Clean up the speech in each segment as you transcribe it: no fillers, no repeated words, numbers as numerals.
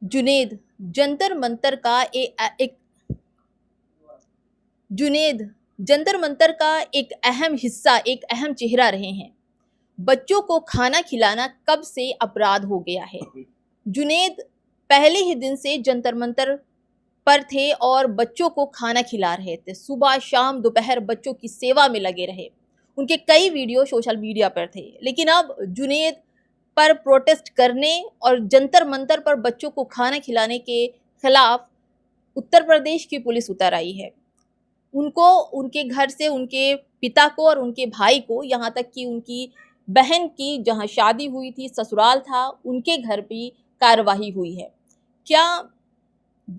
जुनेद जंतर मंतर का एक जुनेद जंतर मंतर का एक अहम हिस्सा, एक अहम चेहरा रहे हैं। बच्चों को खाना खिलाना कब से अपराध हो गया है। जुनेद पहले ही दिन से जंतर मंतर पर थे और बच्चों को खाना खिला रहे थे। सुबह शाम दोपहर बच्चों की सेवा में लगे रहे। उनके कई वीडियो सोशल मीडिया पर थे। लेकिन अब जुनेद पर प्रोटेस्ट करने और जंतर मंतर पर बच्चों को खाना खिलाने के खिलाफ उत्तर प्रदेश की पुलिस उतर आई है। उनको उनके घर से उनके पिता को और उनके भाई को, यहाँ तक कि उनकी बहन की जहाँ शादी हुई थी, ससुराल था, उनके घर भी कार्रवाई हुई है। क्या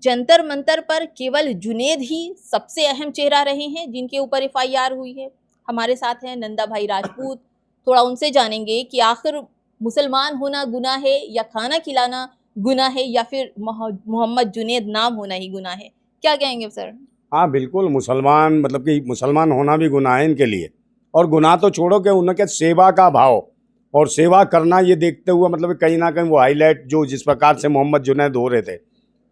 जंतर मंतर पर केवल जुनेद ही सबसे अहम चेहरा रहे हैं जिनके ऊपर एफआईआर हुई है? हमारे साथ हैं नंदा भाई राजपूत। थोड़ा उनसे जानेंगे कि आखिर मुसलमान होना गुनाह है या खाना खिलाना गुनाह है या फिर मोहम्मद जुनेद नाम होना ही गुनाह है। क्या कहेंगे सर? हाँ बिल्कुल, मुसलमान मतलब कि मुसलमान होना भी गुनाह है इनके लिए। और गुनाह तो छोड़ो कि उनके सेवा का भाव और सेवा करना, ये देखते हुए मतलब कहीं ना कहीं वो हाईलाइट जो जिस प्रकार से मोहम्मद जुनैद हो रहे थे,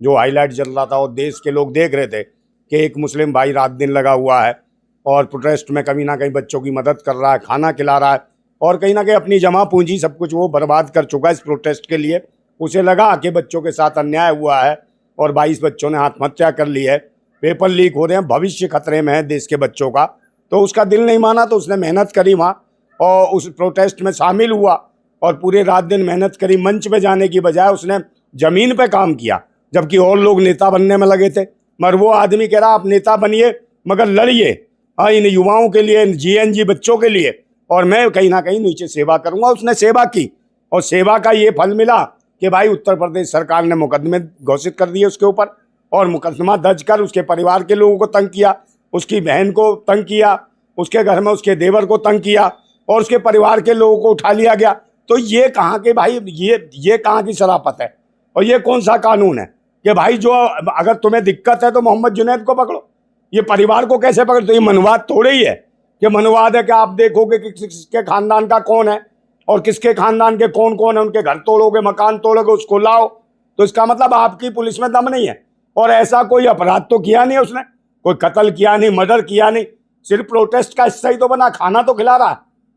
जो हाईलाइट चल रहा था और देश के लोग देख रहे थे कि एक मुस्लिम भाई रात दिन लगा हुआ है और प्रोटेस्ट में कभी ना कहीं बच्चों की मदद कर रहा है, खाना खिला रहा है और कहीं ना कहीं अपनी जमा पूंजी सब कुछ वो बर्बाद कर चुका है इस प्रोटेस्ट के लिए। उसे लगा कि बच्चों के साथ अन्याय हुआ है और 22 बच्चों ने आत्महत्या कर ली है, पेपर लीक हो रहे हैं, भविष्य खतरे में है देश के बच्चों का। तो उसका दिल नहीं माना, तो उसने मेहनत करी वहाँ और उस प्रोटेस्ट में शामिल हुआ और पूरे रात दिन मेहनत करी। मंच पे जाने की बजाय उसने ज़मीन पे काम किया, जबकि और लोग नेता बनने में लगे थे। मगर वो आदमी कह रहा आप नेता बनिए मगर लड़िए इन युवाओं के लिए, जीएनजी बच्चों के लिए, और मैं कहीं ना कहीं नीचे सेवा करूँगा। उसने सेवा की और सेवा का ये फल मिला कि भाई उत्तर प्रदेश सरकार ने मुकदमे घोषित कर दिए उसके ऊपर और मुकदमा दर्ज कर उसके परिवार के लोगों को तंग किया, उसकी बहन को तंग किया, उसके घर में उसके देवर को तंग किया और उसके परिवार के लोगों को उठा लिया गया। तो ये कहाँ के भाई, ये कहाँ की शराफत है और ये कौन सा कानून है कि भाई जो अगर तुम्हें दिक्कत है तो मोहम्मद जुनैद को पकड़ो, ये परिवार को कैसे पकड़ो? तो ये मनुवाद थोड़े ही है कि मनुवाद है कि आप देखोगे कि किसके खानदान का कौन है और किसके खानदान के कौन कौन है, उनके घर तोड़ोगे, मकान तोड़ोगे, उसको लाओ। तो इसका मतलब आपकी पुलिस में दम नहीं है। और ऐसा कोई अपराध तो किया नहीं उसने, कोई कत्ल किया नहीं, मर्डर किया नहीं, सिर्फ प्रोटेस्ट का हिस्सा ही तो बना, खाना तो खिला रहा।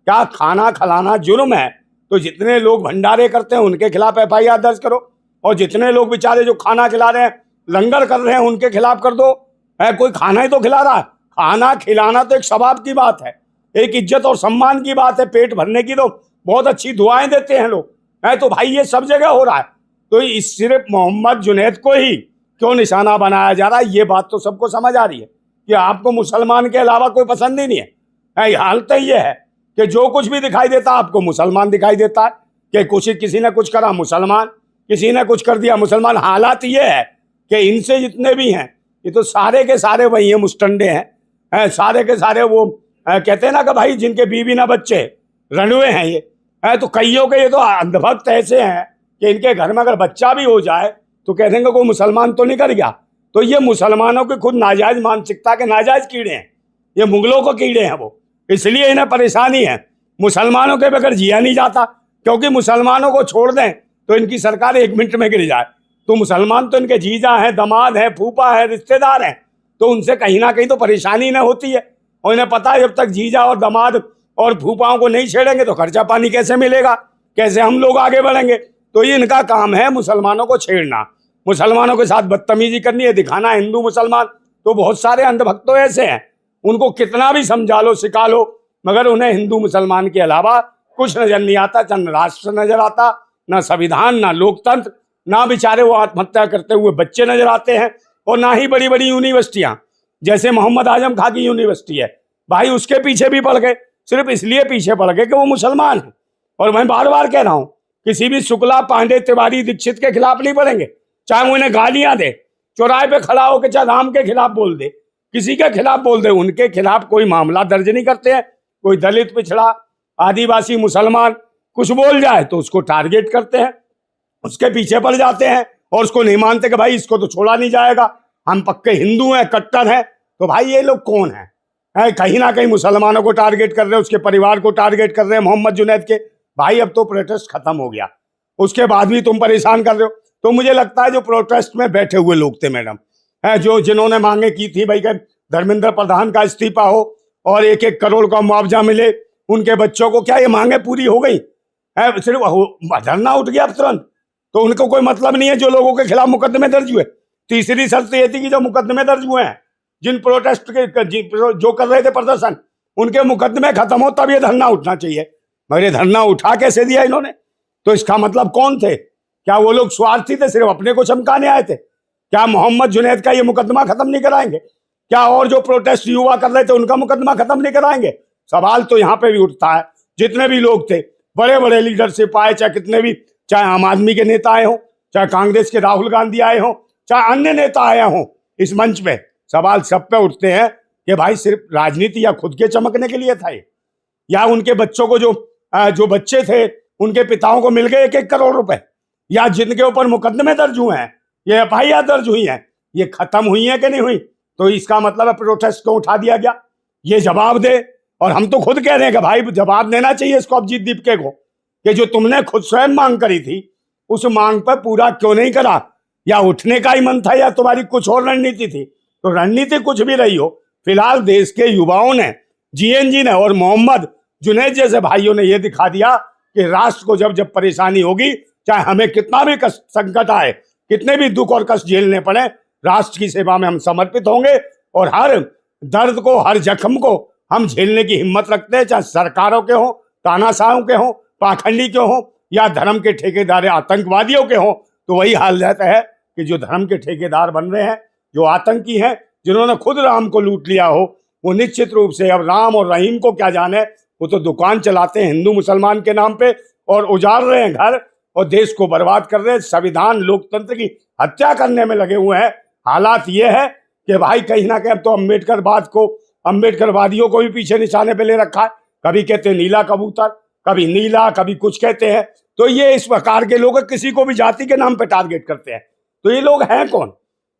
क्या खाना खिलाना जुर्म है? तो जितने लोग भंडारे करते हैं उनके खिलाफ एफआईआर दर्ज करो और जितने लोग बेचारे जो खाना खिला रहे हैं, लंगर कर रहे हैं, उनके खिलाफ कर दो। है कोई खाना ही तो खिला रहा है। खाना खिलाना तो एक सवाब की बात है, एक इज्जत और सम्मान की बात है, पेट भरने की तो बहुत अच्छी दुआएं देते हैं लोग। है तो भाई ये सब जगह हो रहा है, तो इस सिर्फ मोहम्मद जुनैद को ही क्यों निशाना बनाया जा रहा है? ये बात तो सबको समझ आ रही है कि आपको मुसलमान के अलावा कोई पसंद ही नहीं है। हालत ये है कि जो कुछ भी दिखाई देता आपको मुसलमान दिखाई देता है कि कुछ किसी ने कुछ करा मुसलमान, किसी ने कुछ कर दिया मुसलमान। हालात ये है कि इनसे जितने भी हैं ये तो सारे के सारे वही हैं, मुस्टंडे हैं, सारे के सारे वो कहते हैं ना कि भाई जिनके बीवी ना बच्चे रणुए हैं ये है। तो कईयों के ये तो अंधभक्त ऐसे हैं कि इनके घर में अगर बच्चा भी हो जाए तो कह देंगे कोई मुसलमान तो नहीं कर गया। तो ये मुसलमानों की खुद नाजायज मानसिकता के नाजायज कीड़े हैं, ये मुगलों को कीड़े हैं वो, इसलिए इन्हें परेशानी है। मुसलमानों के बगैर जिया नहीं जाता, क्योंकि मुसलमानों को छोड़ दें तो इनकी सरकार 1 मिनट में गिर जाए। तो मुसलमान तो इनके जीजा हैं, दामाद हैं, फूफा है, रिश्तेदार हैं, तो उनसे कहीं ना कहीं तो परेशानी न होती है। और इन्हें पता है जब तक जीजा और दामाद और फूफाओं को नहीं छेड़ेंगे तो खर्चा पानी कैसे मिलेगा, कैसे हम लोग आगे बढ़ेंगे। तो ये इनका काम है मुसलमानों को छेड़ना, मुसलमानों के साथ बदतमीजी करनी है, दिखाना हिंदू मुसलमान। तो बहुत सारे अंधभक्त तो ऐसे हैं, उनको कितना भी समझा लो सिखा लो मगर उन्हें हिंदू मुसलमान के अलावा कुछ नजर नहीं आता। न राष्ट्र नजर आता, ना संविधान, ना लोकतंत्र, ना बेचारे वो आत्महत्या करते हुए बच्चे नजर आते हैं, और ना ही बड़ी बड़ी यूनिवर्सिटियां जैसे मोहम्मद आजम खां की यूनिवर्सिटी है भाई, उसके पीछे भी पड़ गए, सिर्फ इसलिए पीछे पड़ गए कि वो मुसलमान है। और मैं बार बार कह रहा हूँ किसी भी शुक्ला, पांडे, तिवारी, दीक्षित के खिलाफ नहीं पढ़ेंगे, चाहे वो उन्हें गालियां दे, चौराहे पे खड़ा होकर चाहे राम के खिलाफ बोल दे, किसी के खिलाफ बोल दे, उनके खिलाफ कोई मामला दर्ज नहीं करते हैं। कोई दलित, पिछड़ा, आदिवासी, मुसलमान कुछ बोल जाए तो उसको टारगेट करते हैं, उसके पीछे पड़ जाते हैं और उसको नहीं मानते कि भाई इसको तो छोड़ा नहीं जाएगा, हम पक्के हिंदू हैं, कट्टर हैं। तो भाई ये लोग कौन हैं? कहीं ना कहीं मुसलमानों को टारगेट कर रहे हैं, उसके परिवार को टारगेट कर रहे हैं, मोहम्मद जुनैद के। भाई अब तो प्रोटेस्ट खत्म हो गया, उसके बाद भी तुम परेशान कर रहे हो। तो मुझे लगता है जो प्रोटेस्ट में बैठे हुए लोग थे मैडम, है जो जिन्होंने मांगे की थी भाई कि धर्मेंद्र प्रधान का इस्तीफा हो और 1-1 करोड़ का मुआवजा मिले उनके बच्चों को, क्या ये मांगे पूरी हो गई है? सिर्फ धरना उठ गया अब तुरंत, तो उनको कोई मतलब नहीं है जो लोगों के खिलाफ मुकदमे दर्ज हुए। तीसरी शर्त ये थी कि जो मुकदमे दर्ज हुए हैं, जिन प्रोटेस्ट के जो कर रहे थे प्रदर्शन, उनके मुकदमे खत्म हो तब ये धरना उठना चाहिए। मगर ये धरना उठा कैसे दिया इन्होंने? तो इसका मतलब कौन थे? क्या वो लोग स्वार्थी थे, सिर्फ अपने को चमकाने आए थे? क्या मोहम्मद जुनैद का ये मुकदमा खत्म नहीं कराएंगे? क्या और जो प्रोटेस्ट युवा कर रहे थे उनका मुकदमा खत्म नहीं कराएंगे? सवाल तो यहाँ पे भी उठता है। जितने भी लोग थे, बड़े बड़े लीडरशिप आए, चाहे कितने भी, चाहे आम आदमी के नेता आए हों, चाहे कांग्रेस के राहुल गांधी आए हों, चाहे अन्य नेता आए हों, इस मंच पे सवाल सब पे उठते हैं कि भाई सिर्फ राजनीति या खुद के चमकने के लिए था ये, या उनके बच्चों को जो बच्चे थे उनके पिताओं को मिल गए 1-1 करोड़ रुपए, या जिनके ऊपर मुकदमे दर्ज हुए हैं, ये एफआईआर दर्ज हुई है, ये खत्म हुई है कि नहीं हुई? तो इसका मतलब है प्रोटेस्ट को उठा दिया गया। ये जवाब दे। और हम तो खुद कह रहे हैं कि भाई जवाब देना चाहिए इसको अभिजीत दीपके को, कि जो तुमने खुद स्वयं मांग करी थी उस मांग पर पूरा क्यों नहीं करा? या उठने का ही मन था या तुम्हारी कुछ और रणनीति थी? तो रणनीति कुछ भी रही हो, फिलहाल देश के युवाओं ने, जीएनजी ने और मोहम्मद जुनैद जैसे भाइयों ने यह दिखा दिया कि राष्ट्र को जब जब परेशानी होगी, चाहे हमें कितना भी कष्ट संकट आए, कितने भी दुख और कष्ट झेलने पड़े, राष्ट्र की सेवा में हम समर्पित होंगे और हर दर्द को, हर जख्म को हम झेलने की हिम्मत रखते हैं, चाहे सरकारों के हों, तानाशाहों के हों, पाखंडी के हों, या धर्म के ठेकेदार आतंकवादियों के हों। तो वही हाल रहता है कि जो धर्म के ठेकेदार बन रहे हैं, जो आतंकी हैं, जिन्होंने खुद राम को लूट लिया हो, वो निश्चित रूप से अब राम और रहीम को क्या जाने, वो तो दुकान चलाते हैं हिंदू मुसलमान के नाम पे और उजाड़ रहे हैं घर और देश को बर्बाद कर रहे हैं, संविधान लोकतंत्र की हत्या करने में लगे हुए हैं। हालात ये है कि भाई कहीं ना कहीं अब तो अम्बेडकरवादियों को भी पीछे निशाने पे ले रखा है। कभी कहते हैं नीला कबूतर, कभी नीला, कभी कुछ कहते हैं। तो ये इस प्रकार के लोग किसी को भी जाति के नाम पे टारगेट करते हैं। तो ये लोग हैं कौन?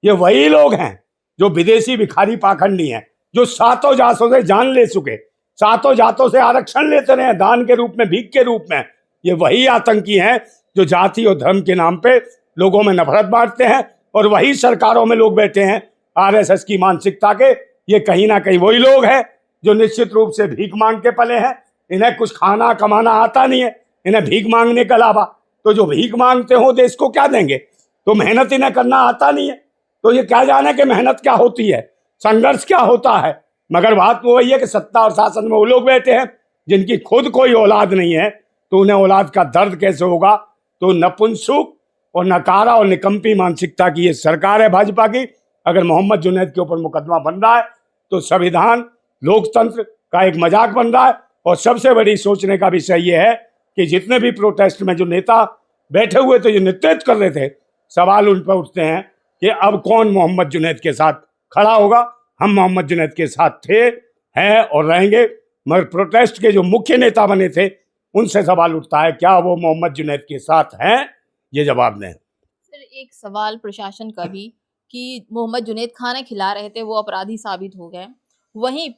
ये वही लोग हैं जो विदेशी भिखारी पाखंडी हैं, जो सातों जातों से जान ले चुके, सातों जातों से आरक्षण लेते रहे दान के रूप में, भीख के रूप में। ये वही आतंकी हैं जो जाति और धर्म के नाम पे लोगों में नफरत बांटते हैं और वही सरकारों में लोग बैठे हैं आरएसएस की मानसिकता के। ये कहीं ना कहीं वही लोग हैं जो निश्चित रूप से भीख मांग के पले हैं। इन्हें कुछ खाना कमाना आता नहीं है, इन्हें भीख मांगने के अलावा। तो जो भीख मांगते हो देश को क्या देंगे? तो मेहनत इन्हें करना आता नहीं है, तो ये क्या जाने कि मेहनत क्या होती है, संघर्ष क्या होता है। मगर बात तो वही है कि सत्ता और शासन में वो लोग बैठे हैं जिनकी खुद कोई औलाद नहीं है, तो उन्हें औलाद का दर्द कैसे होगा? तो नपुंसक और नकारा और निकम्पी मानसिकता की ये सरकार है भाजपा की। अगर मोहम्मद जुनैद के ऊपर मुकदमा बन रहा है तो संविधान, लोकतंत्र का एक मजाक बन रहा है। और सबसे बड़ी सोचने का विषय ये है कि जितने भी प्रोटेस्ट में जो नेता बैठे हुए थे, जो नेतृत्व कर रहे थे, सवाल उन पर उठते हैं कि अब कौन मोहम्मद जुनैद के साथ खड़ा होगा। हम मोहम्मद जुनैद के साथ थे, हैं और रहेंगे, मगर प्रोटेस्ट के जो मुख्य नेता बने थे उनसे सवाल उठता है क्या वो मोहम्मद जुनैद के साथ हैं? ये जवाब दें। सर, एक सवाल प्रशासन का भी कि मोहम्मद जुनैद खाना खिला रहे थे, वो अपराधी साबित हो गए। वहीं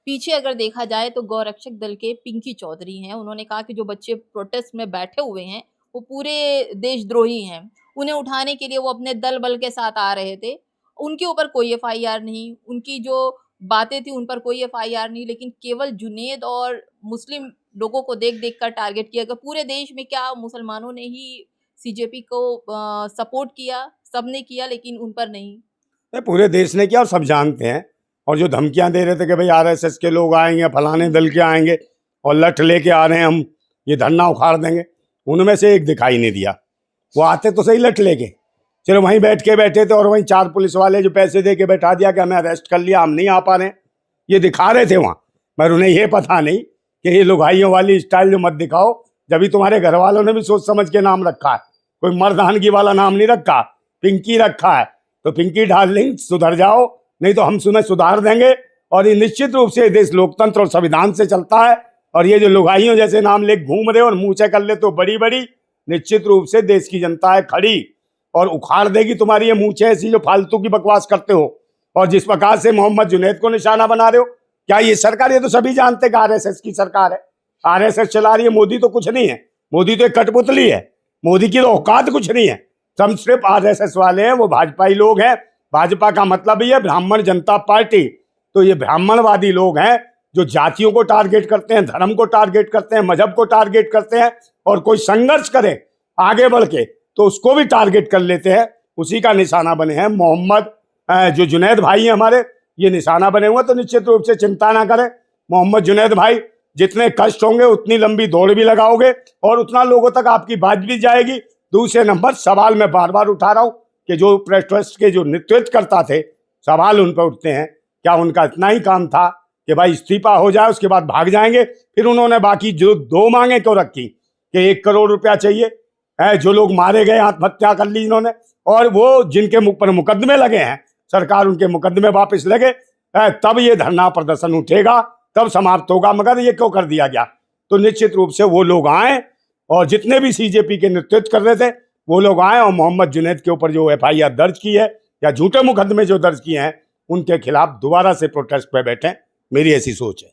पीछे अगर देखा जाए तो गौरक्षक दल के पिंकी चौधरी हैं, उन्होंने कहा कि जो बच्चे प्रोटेस्ट में बैठे हुए हैं वो पूरे देशद्रोही हैं, उन्हें उठाने के लिए वो अपने दल बल के साथ आ रहे थे। उनके ऊपर कोई एफआईआर नहीं, उनकी जो बातें थी उन पर कोई एफआईआर नहीं, लेकिन केवल जुनैद और मुस्लिम लोगों को देख देख कर टारगेट किया गया। पूरे देश में क्या मुसलमानों ने ही सीजेपी को सपोर्ट किया? सबने किया, लेकिन उन पर नहीं। पूरे देश ने किया और सब जानते हैं। और जो धमकियां दे रहे थे कि भाई आरएसएस के लोग आएंगे, फलाने दल के आएंगे और लठ लेके आ रहे हैं, हम ये धरना उखाड़ देंगे, उनमें से एक दिखाई नहीं दिया। वो आते तो सही लठ लेके, चलो वहीं बैठे थे और वहीं 4 पुलिस वाले जो पैसे दे के बैठा दिया कि हमें अरेस्ट कर लिया, हम नहीं आ पा रहे, ये दिखा रहे थे वहाँ। मगर उन्हें ये पता नहीं कि ये लुगाइयों वाली स्टाइल जो मत दिखाओ। जब भी तुम्हारे घर वालों ने भी सोच समझ के नाम रखा है, कोई मर्दानगी वाला नाम नहीं रखा, पिंकी रखा है, तो पिंकी डार्लिंग सुधर जाओ, नहीं तो हम तुम्हें सुधार देंगे। और ये निश्चित रूप से देश लोकतंत्र और संविधान से चलता है। और ये जो लुगाइयों जैसे नाम ले घूम रहे हो और मुँह से कर ले तो बड़ी बड़ी, निश्चित रूप से देश की जनता है खड़ी और उखाड़ देगी तुम्हारी ये मूंछें ऐसी जो फालतू की बकवास करते हो। और जिस प्रकार से मोहम्मद जुनैद को निशाना बना रहे हो, क्या ये सरकार, ये तो सभी जानते हैं कि आरएसएस की सरकार है, आरएसएस चला रही है। मोदी तो कुछ नहीं है, मोदी तो एक कठपुतली है, मोदी की तो औकात कुछ नहीं है सब सिर्फ आरएसएस वाले हैं, वो भाजपाई लोग हैं। भाजपा का मतलब ही है ब्राह्मण जनता पार्टी। तो ये ब्राह्मणवादी लोग हैं जो जातियों को टारगेट करते हैं, धर्म को टारगेट करते हैं, मजहब को टारगेट करते हैं, और कोई संघर्ष करे आगे बढ़ के तो उसको भी टारगेट कर लेते हैं। उसी का निशाना बने हैं मोहम्मद, जो जुनैद भाई हैं हमारे, ये निशाना बने हुए। तो निश्चित रूप से चिंता ना करें मोहम्मद जुनैद भाई, जितने कष्ट होंगे उतनी लंबी दौड़ भी लगाओगे और उतना लोगों तक आपकी बात भी जाएगी। दूसरे नंबर, सवाल मैं बार बार उठा रहा हूं कि जो प्रेस ट्रस्ट के जो नेतृत्व करता थे, सवाल उन पर उठते हैं, क्या उनका इतना ही काम था कि भाई इस्तीफा हो जाए उसके बाद भाग जाएंगे? फिर उन्होंने बाकी जो 2 मांगे क्यों रखी कि 1 करोड़ रुपया चाहिए है? जो लोग मारे गए, आत्महत्या कर ली इन्होंने, और वो जिनके मुख पर मुकदमे लगे हैं, सरकार उनके मुकदमे वापस लगे, तब ये धरना प्रदर्शन उठेगा, तब समाप्त होगा। मगर ये क्यों कर दिया गया? तो निश्चित रूप से वो लोग आए और जितने भी सीजेपी के नेतृत्व कर रहे थे वो लोग आए और मोहम्मद जुनैद के ऊपर जो एफआईआर दर्ज की है या झूठे मुकदमे जो दर्ज किए हैं उनके खिलाफ दोबारा से प्रोटेस्ट पे बैठे। मेरी ऐसी सोच है।